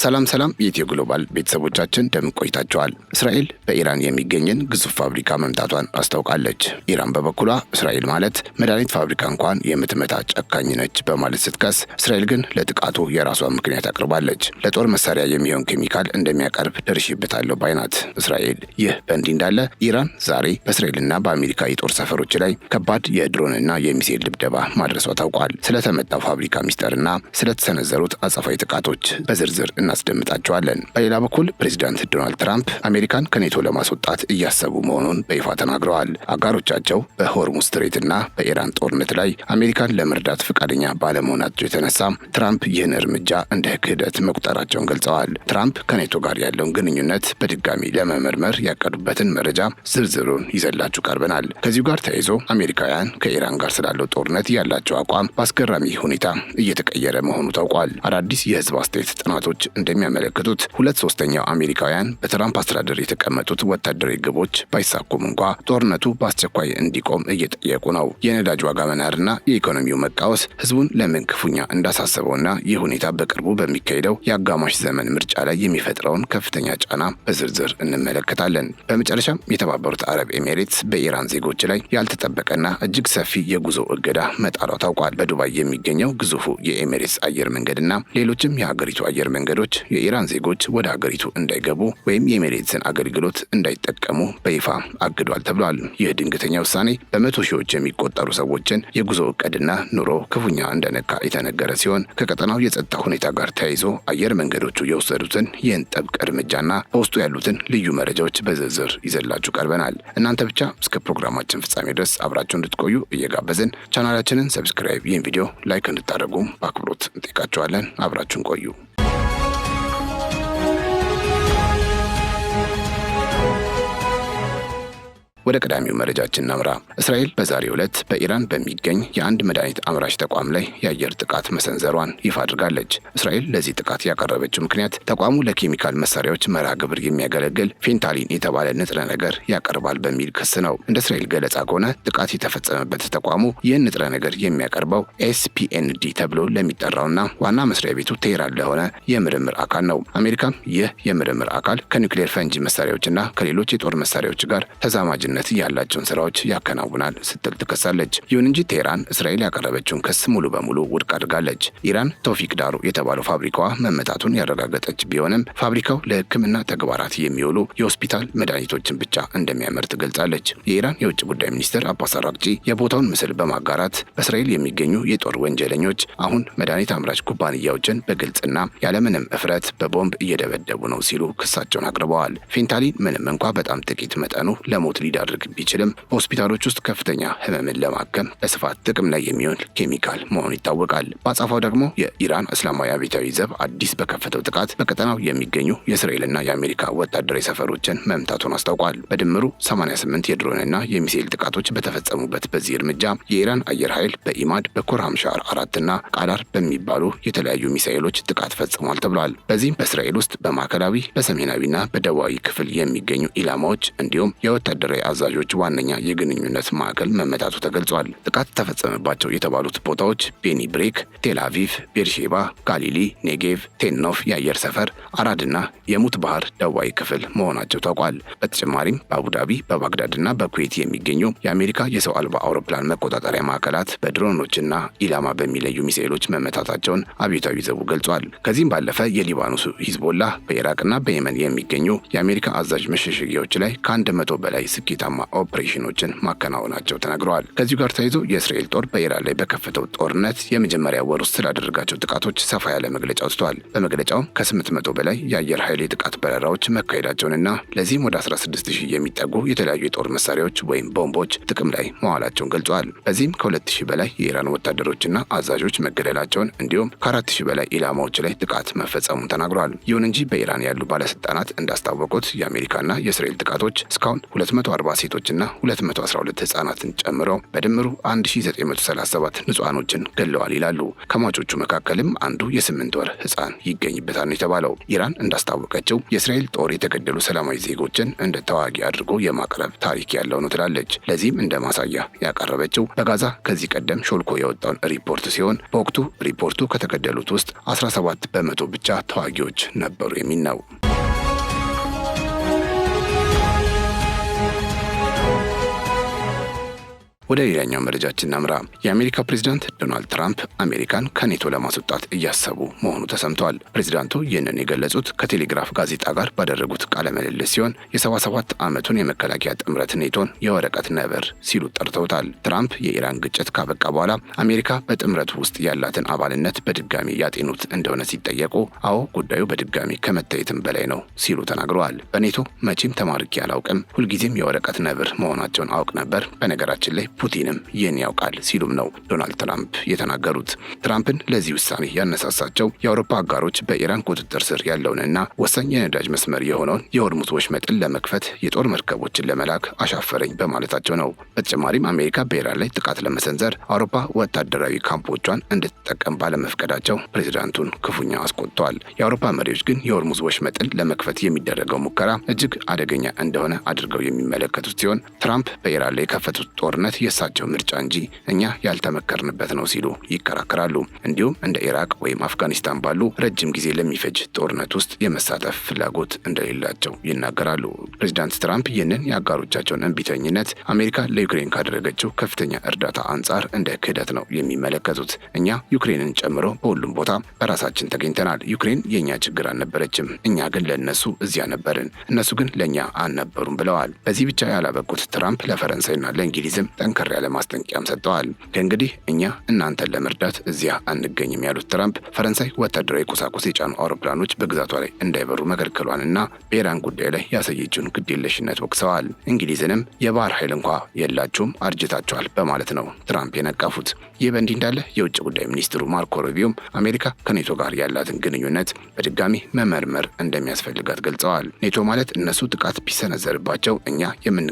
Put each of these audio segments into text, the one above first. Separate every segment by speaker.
Speaker 1: ሰላም የኢትዮ ግሎባል ቤተሰቦቻችን እንደምን ቆይታችኋል? እስራኤል በኢራን የሚገኝን ግዙፍ ፋብሪካ መምታቷን አስታውቃለች። ኢራን በበኩሏ እስራኤል ማለት መድኃኒት ፋብሪካ እንኳን የምትመታ ጨካኝ ነች በማለት ስትከስ፣ እስራኤል ግን ለጥቃቱ የራሷን ምክንያት አቅርባለች። ለጦር መሳሪያ የሚሆን ኬሚካል እንደሚያቀርብ ደርሼበታለሁ ባይ ናት እስራኤል። ይህ በእንዲህ እንዳለ ኢራን ዛሬ በእስራኤልና በአሜሪካ የጦር ሰፈሮች ላይ ከባድ የድሮንና የሚሳኤል ድብደባ ማድረሷ ታውቋል። ስለተመታው ፋብሪካ ሚስጥርና ስለተሰነዘሩት አጸፋዊ ጥቃቶች በዝርዝር እናስደምጣቸዋለን። በሌላ በኩል ፕሬዚዳንት ዶናልድ ትራምፕ አሜሪካን ከኔቶ ለማስወጣት እያሰቡ መሆኑን በይፋ ተናግረዋል። አጋሮቻቸው በሆርሙዝ ስትሬትና በኢራን ጦርነት ላይ አሜሪካን ለመርዳት ፈቃደኛ ባለመሆናቸው የተነሳ ትራምፕ ይህን እርምጃ እንደ ክህደት መቁጠራቸውን ገልጸዋል። ትራምፕ ከኔቶ ጋር ያለውን ግንኙነት በድጋሚ ለመመርመር ያቀዱበትን መረጃ ዝርዝሩን ይዘላችሁ ቀርበናል። ከዚሁ ጋር ተያይዞ አሜሪካውያን ከኢራን ጋር ስላለው ጦርነት ያላቸው አቋም በአስገራሚ ሁኔታ እየተቀየረ መሆኑ ታውቋል። አዳዲስ የህዝብ አስተያየት ጥናቶች እንደሚያመለክቱት 2/3 አሜሪካውያን በትራምፕ አስተዳደር የተቀመጡት ወታደራዊ ግቦች ባይሳኩም እንኳ ጦርነቱ በአስቸኳይ እንዲቆም እየጠየቁ ነው። የነዳጅ ዋጋ መናርና የኢኮኖሚው መቃወስ ህዝቡን ለምን ክፉኛ እንዳሳሰበውና ይህ ሁኔታ በቅርቡ በሚካሄደው የአጋማሽ ዘመን ምርጫ ላይ የሚፈጥረውን ከፍተኛ ጫና በዝርዝር እንመለከታለን። በመጨረሻም የተባበሩት አረብ ኤሚሬትስ በኢራን ዜጎች ላይ ያልተጠበቀና እጅግ ሰፊ የጉዞ እገዳ መጣሏ ታውቋል። በዱባይ የሚገኘው ግዙፉ የኤሚሬትስ አየር መንገድና ሌሎችም የሀገሪቱ አየር መንገዶች የኢራን ዜጎች ወደ ሀገሪቱ እንዳይገቡ ወይም የኤሚሬትስን አገልግሎት እንዳይጠቀሙ በይፋ አግዷል ተብሏል። ይህ ድንገተኛ ውሳኔ በመቶ ሺዎች የሚቆጠሩ ሰዎችን የጉዞ እቅድና ኑሮ ክፉኛ እንደነካ የተነገረ ሲሆን ከቀጠናው የጸጥታ ሁኔታ ጋር ተያይዞ አየር መንገዶቹ የወሰዱትን ይህን ጥብቅ እርምጃና በውስጡ ያሉትን ልዩ መረጃዎች በዝርዝር ይዘላችሁ ቀርበናል። እናንተ ብቻ እስከ ፕሮግራማችን ፍጻሜ ድረስ አብራችሁ እንድትቆዩ እየጋበዝን ቻናላችንን ሰብስክራይብ፣ ይህን ቪዲዮ ላይክ እንድታደርጉ በአክብሮት እንጠይቃችኋለን። አብራችሁን ቆዩ። ወደ ቀዳሚው መረጃችን እናምራ። እስራኤል በዛሬው ዕለት በኢራን በሚገኝ የአንድ መድኃኒት አምራች ተቋም ላይ የአየር ጥቃት መሰንዘሯን ይፋ አድርጋለች። እስራኤል ለዚህ ጥቃት ያቀረበችው ምክንያት ተቋሙ ለኬሚካል መሳሪያዎች መርሃ ግብር የሚያገለግል ፌንታሊን የተባለ ንጥረ ነገር ያቀርባል በሚል ክስ ነው። እንደ እስራኤል ገለጻ ከሆነ ጥቃት የተፈጸመበት ተቋሙ ይህን ንጥረ ነገር የሚያቀርበው ኤስፒኤንዲ ተብሎ ለሚጠራውና ዋና መስሪያ ቤቱ ቴህራን ለሆነ የምርምር አካል ነው። አሜሪካም ይህ የምርምር አካል ከኒውክሌር ፈንጂ መሳሪያዎችና ከሌሎች የጦር መሳሪያዎች ጋር ተዛማጅ ያላቸውን ስራዎች ያከናውናል ስትል ትከሳለች። ይሁን እንጂ ቴህራን እስራኤል ያቀረበችውን ክስ ሙሉ በሙሉ ውድቅ አድርጋለች። ኢራን ቶፊክ ዳሩ የተባለው ፋብሪካዋ መመታቱን ያረጋገጠች ቢሆንም ፋብሪካው ለሕክምና ተግባራት የሚውሉ የሆስፒታል መድኃኒቶችን ብቻ እንደሚያመርት ገልጻለች። የኢራን የውጭ ጉዳይ ሚኒስትር አባስ አራግቺ የቦታውን ምስል በማጋራት በእስራኤል የሚገኙ የጦር ወንጀለኞች አሁን መድኃኒት አምራች ኩባንያዎችን በግልጽና ያለምንም እፍረት በቦምብ እየደበደቡ ነው ሲሉ ክሳቸውን አቅርበዋል። ፌንታሊን ምንም እንኳ በጣም ጥቂት መጠኑ ለሞት ሊዳርግ ቢችልም በሆስፒታሎች ውስጥ ከፍተኛ ህመምን ለማከም በስፋት ጥቅም ላይ የሚሆን ኬሚካል መሆኑ ይታወቃል። በአጸፋው ደግሞ የኢራን እስላማዊ አብዮታዊ ዘብ አዲስ በከፈተው ጥቃት በቀጠናው የሚገኙ የእስራኤልና የአሜሪካ ወታደራዊ ሰፈሮችን መምታቱን አስታውቋል። በድምሩ 88 የድሮንና የሚሳኤል ጥቃቶች በተፈጸሙበት በዚህ እርምጃ የኢራን አየር ኃይል በኢማድ በኮርሃምሻር 4ና ቃላር በሚባሉ የተለያዩ ሚሳኤሎች ጥቃት ፈጽሟል ተብሏል። በዚህም በእስራኤል ውስጥ በማዕከላዊ በሰሜናዊና በደቡባዊ ክፍል የሚገኙ ኢላማዎች እንዲሁም የወታደራዊ አዛዦች ዋነኛ የግንኙነት ማዕከል መመታቱ ተገልጿል። ጥቃት ተፈጸመባቸው የተባሉት ቦታዎች ቤኒ ብሬክ፣ ቴል አቪቭ፣ ቤርሼባ፣ ጋሊሊ፣ ኔጌቭ፣ ቴኖፍ የአየር ሰፈር፣ አራድና የሙት ባህር ደቡባዊ ክፍል መሆናቸው ታውቋል። በተጨማሪም በአቡዳቢ በባግዳድና በኩዌት የሚገኙ የአሜሪካ የሰው አልባ አውሮፕላን መቆጣጠሪያ ማዕከላት በድሮኖችና ኢላማ በሚለዩ ሚሳኤሎች መመታታቸውን አብዮታዊ ዘቡ ገልጿል። ከዚህም ባለፈ የሊባኖሱ ሂዝቦላ በኢራቅና በየመን የሚገኙ የአሜሪካ አዛዥ መሸሸጊያዎች ላይ ከ100 በላይ ስኬታማ ኦፕሬሽኖችን ማከናወናቸው ተነግረዋል። ከዚሁ ጋር ተያይዞ የእስራኤል ጦር በኢራን ላይ በከፈተው ጦርነት የመጀመሪያ ወር ውስጥ ስላደረጋቸው ጥቃቶች ሰፋ ያለ መግለጫ ወጥቷል። በመግለጫውም ከ800 በላይ የአየር ኃይል የጥቃት በረራዎች መካሄዳቸውንና ለዚህም ወደ 16000 የሚጠጉ የተለያዩ የጦር መሳሪያዎች ወይም ቦምቦች ጥቅም ላይ መዋላቸውን ገልጿል። በዚህም ከ2000 በላይ የኢራን ወታደሮችና አዛዦች መገደላቸውን እንዲሁም ከ4000 በላይ ኢላማዎች ላይ ጥቃት መፈጸሙን ተናግረዋል። ይሁን እንጂ በኢራን ያሉ ባለስልጣናት እንዳስታወቁት የአሜሪካና የእስራኤል ጥቃቶች እስካሁን 240 140 ሴቶችና 212 ህጻናትን ጨምሮ በድምሩ 1937 ንጹሃኖችን ገለዋል ይላሉ። ከሟቾቹ መካከልም አንዱ የ8 ወር ህጻን ይገኝበታል ነው የተባለው። ኢራን እንዳስታወቀችው የእስራኤል ጦር የተገደሉ ሰላማዊ ዜጎችን እንደ ተዋጊ አድርጎ የማቅረብ ታሪክ ያለው ነው ትላለች። ለዚህም እንደ ማሳያ ያቀረበችው በጋዛ ከዚህ ቀደም ሾልኮ የወጣውን ሪፖርት ሲሆን በወቅቱ ሪፖርቱ ከተገደሉት ውስጥ 17 በመቶ ብቻ ተዋጊዎች ነበሩ የሚል ነው። ወደ ሌላኛው መረጃችን እናምራ። የአሜሪካ ፕሬዝዳንት ዶናልድ ትራምፕ አሜሪካን ከኔቶ ለማስወጣት እያሰቡ መሆኑ ተሰምቷል። ፕሬዝዳንቱ ይህንን የገለጹት ከቴሌግራፍ ጋዜጣ ጋር ባደረጉት ቃለ ምልልስ ሲሆን የ77 ዓመቱን የመከላከያ ጥምረት ኔቶን የወረቀት ነብር ሲሉ ጠርተውታል። ትራምፕ የኢራን ግጭት ካበቃ በኋላ አሜሪካ በጥምረቱ ውስጥ ያላትን አባልነት በድጋሚ ያጤኑት እንደሆነ ሲጠየቁ አዎ ጉዳዩ በድጋሚ ከመታየትም በላይ ነው ሲሉ ተናግረዋል። በኔቶ መቼም ተማርኬ አላውቅም፣ ሁልጊዜም የወረቀት ነብር መሆናቸውን አውቅ ነበር። በነገራችን ላይ ፑቲንም ይህን ያውቃል ሲሉም ነው ዶናልድ ትራምፕ የተናገሩት። ትራምፕን ለዚህ ውሳኔ ያነሳሳቸው የአውሮፓ አጋሮች በኢራን ቁጥጥር ስር ያለውንና ወሳኝ የነዳጅ መስመር የሆነውን የሆርሙዝ ወሽመጥን ለመክፈት የጦር መርከቦችን ለመላክ አሻፈረኝ በማለታቸው ነው። በተጨማሪም አሜሪካ በኢራን ላይ ጥቃት ለመሰንዘር አውሮፓ ወታደራዊ ካምፖቿን እንድትጠቀም ባለመፍቀዳቸው ፕሬዝዳንቱን ክፉኛ አስቆጥተዋል። የአውሮፓ መሪዎች ግን የሆርሙዝ ወሽመጥን ለመክፈት የሚደረገው ሙከራ እጅግ አደገኛ እንደሆነ አድርገው የሚመለከቱት ሲሆን ትራምፕ በኢራን ላይ የከፈቱት ጦርነት የእሳቸው ምርጫ እንጂ እኛ ያልተመከርንበት ነው ሲሉ ይከራከራሉ። እንዲሁም እንደ ኢራቅ ወይም አፍጋኒስታን ባሉ ረጅም ጊዜ ለሚፈጅ ጦርነት ውስጥ የመሳተፍ ፍላጎት እንደሌላቸው ይናገራሉ። ፕሬዚዳንት ትራምፕ ይህንን የአጋሮቻቸውን እንቢተኝነት አሜሪካ ለዩክሬን ካደረገችው ከፍተኛ እርዳታ አንጻር እንደ ክህደት ነው የሚመለከቱት። እኛ ዩክሬንን ጨምሮ በሁሉም ቦታ በራሳችን ተገኝተናል። ዩክሬን የእኛ ችግር አልነበረችም። እኛ ግን ለእነሱ እዚያ ነበርን፣ እነሱ ግን ለእኛ አልነበሩም ብለዋል። በዚህ ብቻ ያላበቁት ትራምፕ ለፈረንሳይና ለእንግሊዝም ጠንከር ያለ ማስጠንቀቂያም ሰጥተዋል። ከእንግዲህ እኛ እናንተን ለመርዳት እዚያ አንገኝም ያሉት ትራምፕ ፈረንሳይ ወታደራዊ ቁሳቁስ የጫኑ አውሮፕላኖች በግዛቷ ላይ እንዳይበሩ መከልከሏንና በኢራን ጉዳይ ላይ ያሳየችውን ግዴለሽነት ወቅሰዋል። እንግሊዝንም የባህር ኃይል እንኳ የላችሁም አርጅታችኋል በማለት ነው ትራምፕ የነቀፉት። ይህ በእንዲህ እንዳለ የውጭ ጉዳይ ሚኒስትሩ ማርኮ ሩቢዮም አሜሪካ ከኔቶ ጋር ያላትን ግንኙነት በድጋሚ መመርመር እንደሚያስፈልጋት ገልጸዋል። ኔቶ ማለት እነሱ ጥቃት ቢሰነዘርባቸው እኛ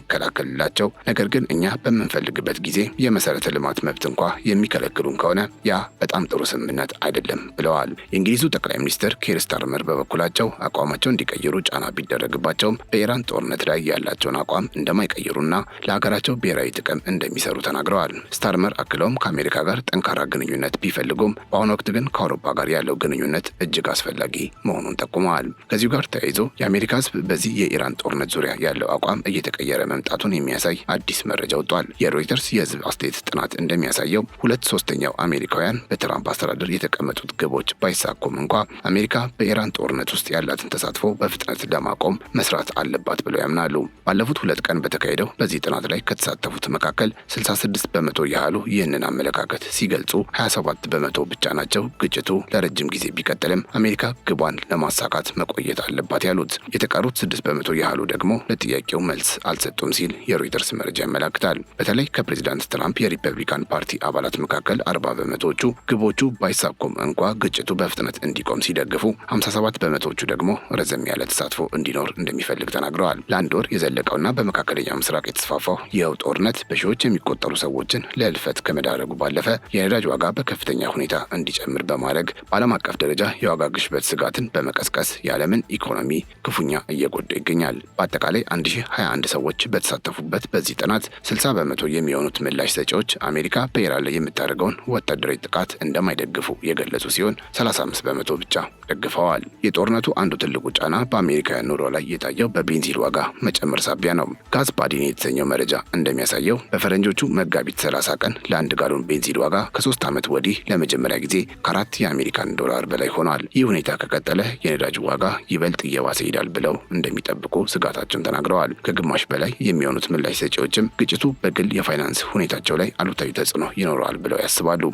Speaker 1: የምንከላከልላቸው ነገር ግን እኛ በምንፈልግበት ጊዜ የመሰረተ ልማት መብት እንኳ የሚከለክሉን ከሆነ ያ በጣም ጥሩ ስምምነት አይደለም ብለዋል። የእንግሊዙ ጠቅላይ ሚኒስትር ኬር ስታርመር በበኩላቸው አቋማቸው እንዲቀይሩ ጫና ቢደረግባቸውም በኢራን ጦርነት ላይ ያላቸውን አቋም እንደማይቀይሩና ለሀገራቸው ብሔራዊ ጥቅም እንደሚሰሩ ተናግረዋል። ስታርመር አክለውም ከአሜሪካ ጋር ጠንካራ ግንኙነት ቢፈልጉም በአሁኑ ወቅት ግን ከአውሮፓ ጋር ያለው ግንኙነት እጅግ አስፈላጊ መሆኑን ጠቁመዋል። ከዚሁ ጋር ተያይዞ የአሜሪካ ሕዝብ በዚህ የኢራን ጦርነት ዙሪያ ያለው አቋም እየተቀየረ መምጣቱን የሚያሳይ አዲስ መረጃ ወጥቷል። የሮይተርስ የህዝብ አስተያየት ጥናት እንደሚያሳየው 2/3 አሜሪካውያን በትራምፕ አስተዳደር የተቀመጡት ግቦች ባይሳኩም እንኳ አሜሪካ በኢራን ጦርነት ውስጥ ያላትን ተሳትፎ በፍጥነት ለማቆም መስራት አለባት ብለው ያምናሉ። ባለፉት 2 ቀን በተካሄደው በዚህ ጥናት ላይ ከተሳተፉት መካከል 66 በመቶ ያህሉ ይህንን አመለካከት ሲገልጹ 27 በመቶ ብቻ ናቸው ግጭቱ ለረጅም ጊዜ ቢቀጥልም አሜሪካ ግቧን ለማሳካት መቆየት አለባት ያሉት። የተቀሩት 6 በመቶ ያህሉ ደግሞ ለጥያቄው መልስ አልሰጡም ሲል የሮይተርስ መረጃ ያመለክታል። በተለይ ከፕሬዚዳንት ትራምፕ የሪፐብሊካን ፓርቲ አባላት መካከል 40 በመቶዎቹ ግቦቹ ባይሳኩም እንኳ ግጭቱ በፍጥነት እንዲቆም ሲደግፉ፣ 57 በመቶዎቹ ደግሞ ረዘም ያለ ተሳትፎ እንዲኖር እንደሚፈልግ ተናግረዋል። ለአንድ ወር የዘለቀውና በመካከለኛው ምስራቅ የተስፋፋው ይኸው ጦርነት በሺዎች የሚቆጠሩ ሰዎችን ለህልፈት ከመዳረጉ ባለፈ የነዳጅ ዋጋ በከፍተኛ ሁኔታ እንዲጨምር በማድረግ በዓለም አቀፍ ደረጃ የዋጋ ግሽበት ስጋትን በመቀስቀስ የዓለምን ኢኮኖሚ ክፉኛ እየጎዳ ይገኛል። በአጠቃላይ 1021 ሰዎች በተሳተፉበት በዚህ ጥናት 60 በመቶ የሚሆኑት ምላሽ ሰጪዎች አሜሪካ በኢራን ላይ የምታደርገውን ወታደራዊ ጥቃት እንደማይደግፉ የገለጹ ሲሆን 35 በመቶ ብቻ ደግፈዋል። የጦርነቱ አንዱ ትልቁ ጫና በአሜሪካውያን ኑሮ ላይ የታየው በቤንዚን ዋጋ መጨመር ሳቢያ ነው። ጋዝ ባዲን የተሰኘው መረጃ እንደሚያሳየው በፈረንጆቹ መጋቢት 30 ቀን ለአንድ ጋሎን ቤንዚን ዋጋ ከ3 ዓመት ወዲህ ለመጀመሪያ ጊዜ ከ4 የአሜሪካን ዶላር በላይ ሆኗል። ይህ ሁኔታ ከቀጠለ የነዳጅ ዋጋ ይበልጥ እየባሰ ይሄዳል ብለው እንደሚጠብቁ ስጋታቸውን ተናግረዋል። ከግማሽ በላይ የሚሆኑት ምላሽ ሰጪዎችም ግጭቱ በግል የፋይናንስ ሁኔታቸው ላይ አሉታዊ ተጽዕኖ ይኖረዋል ብለው ያስባሉ።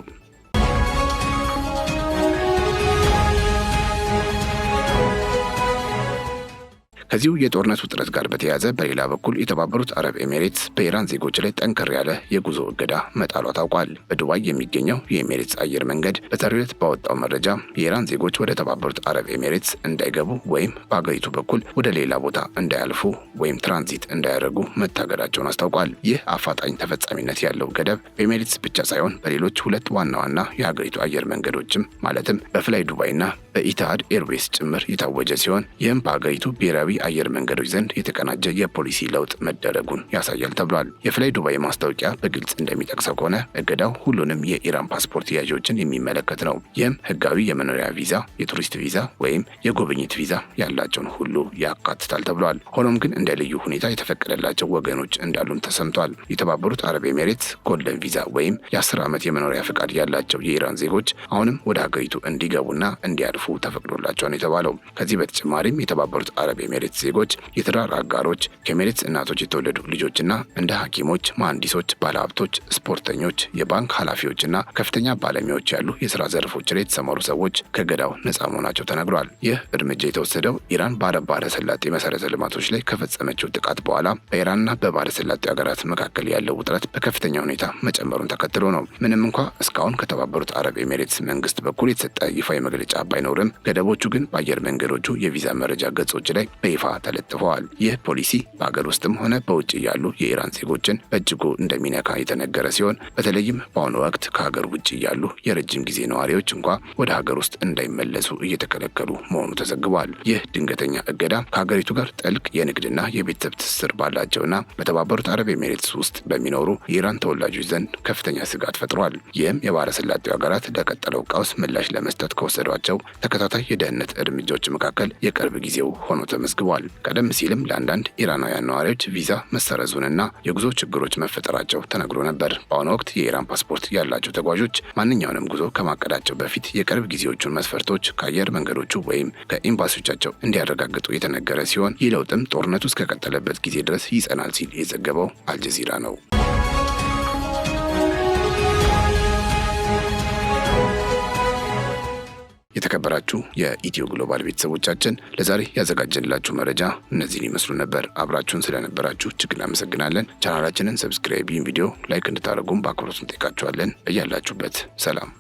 Speaker 1: ከዚሁ የጦርነት ውጥረት ጋር በተያያዘ በሌላ በኩል የተባበሩት አረብ ኤሚሬትስ በኢራን ዜጎች ላይ ጠንከር ያለ የጉዞ እገዳ መጣሏ ታውቋል። በዱባይ የሚገኘው የኤሚሬትስ አየር መንገድ በዛሬው ዕለት ባወጣው መረጃ የኢራን ዜጎች ወደ ተባበሩት አረብ ኤሚሬትስ እንዳይገቡ ወይም በአገሪቱ በኩል ወደ ሌላ ቦታ እንዳያልፉ ወይም ትራንዚት እንዳያደርጉ መታገዳቸውን አስታውቋል። ይህ አፋጣኝ ተፈጻሚነት ያለው ገደብ በኤሚሬትስ ብቻ ሳይሆን በሌሎች ሁለት ዋና ዋና የሀገሪቱ አየር መንገዶችም ማለትም በፍላይ ዱባይና በኢትሃድ ኤርዌይስ ጭምር የታወጀ ሲሆን ይህም በሀገሪቱ ብሔራዊ አየር መንገዶች ዘንድ የተቀናጀ የፖሊሲ ለውጥ መደረጉን ያሳያል ተብሏል። የፍላይ ዱባይ ማስታወቂያ በግልጽ እንደሚጠቅሰው ከሆነ እገዳው ሁሉንም የኢራን ፓስፖርት ያዦችን የሚመለከት ነው። ይህም ህጋዊ የመኖሪያ ቪዛ፣ የቱሪስት ቪዛ ወይም የጉብኝት ቪዛ ያላቸውን ሁሉ ያካትታል ተብሏል። ሆኖም ግን እንደ ልዩ ሁኔታ የተፈቀደላቸው ወገኖች እንዳሉም ተሰምቷል። የተባበሩት አረብ ኤሚሬትስ ጎልደን ቪዛ ወይም የ10 ዓመት የመኖሪያ ፈቃድ ያላቸው የኢራን ዜጎች አሁንም ወደ ሀገሪቱ እንዲገቡና እንዲያልፉ ተፈቅዶላቸዋል የተባለው። ከዚህ በተጨማሪም የተባበሩት አረብ ኤሚሬትስ ዜጎች፣ የትዳር አጋሮች፣ ከኤሚሬትስ እናቶች የተወለዱ ልጆችና እንደ ሐኪሞች፣ መሐንዲሶች፣ ባለሀብቶች፣ ስፖርተኞች፣ የባንክ ኃላፊዎችና ከፍተኛ ባለሙያዎች ያሉ የስራ ዘርፎች ላይ የተሰማሩ ሰዎች ከገዳው ነጻ መሆናቸው ተነግሯል። ይህ እርምጃ የተወሰደው ኢራን በአረብ ባህረ ሰላጤ መሰረተ ልማቶች ላይ ከፈጸመችው ጥቃት በኋላ በኢራንና በባህረ ሰላጤው ሀገራት መካከል ያለው ውጥረት በከፍተኛ ሁኔታ መጨመሩን ተከትሎ ነው። ምንም እንኳ እስካሁን ከተባበሩት አረብ ኤሚሬትስ መንግስት በኩል የተሰጠ ይፋዊ መግለጫ ባይኖርም ገደቦቹ ግን በአየር መንገዶቹ የቪዛ መረጃ ገጾች ላይ በይፋ ተለጥፈዋል። ይህ ፖሊሲ በሀገር ውስጥም ሆነ በውጭ ያሉ የኢራን ዜጎችን በእጅጉ እንደሚነካ የተነገረ ሲሆን በተለይም በአሁኑ ወቅት ከሀገር ውጭ ያሉ የረጅም ጊዜ ነዋሪዎች እንኳ ወደ ሀገር ውስጥ እንዳይመለሱ እየተከለከሉ መሆኑ ተዘግቧል። ይህ ድንገተኛ እገዳ ከሀገሪቱ ጋር ጥልቅ የንግድና የቤተሰብ ትስስር ባላቸውና በተባበሩት አረብ ኤሚሬትስ ውስጥ በሚኖሩ የኢራን ተወላጆች ዘንድ ከፍተኛ ስጋት ፈጥሯል። ይህም የባህረ ሰላጤው ሀገራት ለቀጠለው ቀውስ ምላሽ ለመስጠት ከወሰዷቸው ተከታታይ የደህንነት እርምጃዎች መካከል የቅርብ ጊዜው ሆኖ ተመዝግቧል። ቀደም ሲልም ለአንዳንድ ኢራናውያን ነዋሪዎች ቪዛ መሰረዙንና የጉዞ ችግሮች መፈጠራቸው ተነግሮ ነበር። በአሁኑ ወቅት የኢራን ፓስፖርት ያላቸው ተጓዦች ማንኛውንም ጉዞ ከማቀዳቸው በፊት የቅርብ ጊዜዎቹን መስፈርቶች ከአየር መንገዶቹ ወይም ከኤምባሲዎቻቸው እንዲያረጋግጡ የተነገረ ሲሆን ይህ ለውጥም ጦርነቱ እስከቀጠለበት ጊዜ ድረስ ይጸናል ሲል የዘገበው አልጀዚራ ነው። የተከበራችሁ የኢትዮ ግሎባል ቤተሰቦቻችን ለዛሬ ያዘጋጀንላችሁ መረጃ እነዚህን ይመስሉ ነበር። አብራችሁን ስለነበራችሁ እጅግ እናመሰግናለን። ቻናላችንን ሰብስክራይብ፣ ቪዲዮ ላይክ እንድታደርጉም በአክብሮት እንጠይቃችኋለን። እያላችሁበት ሰላም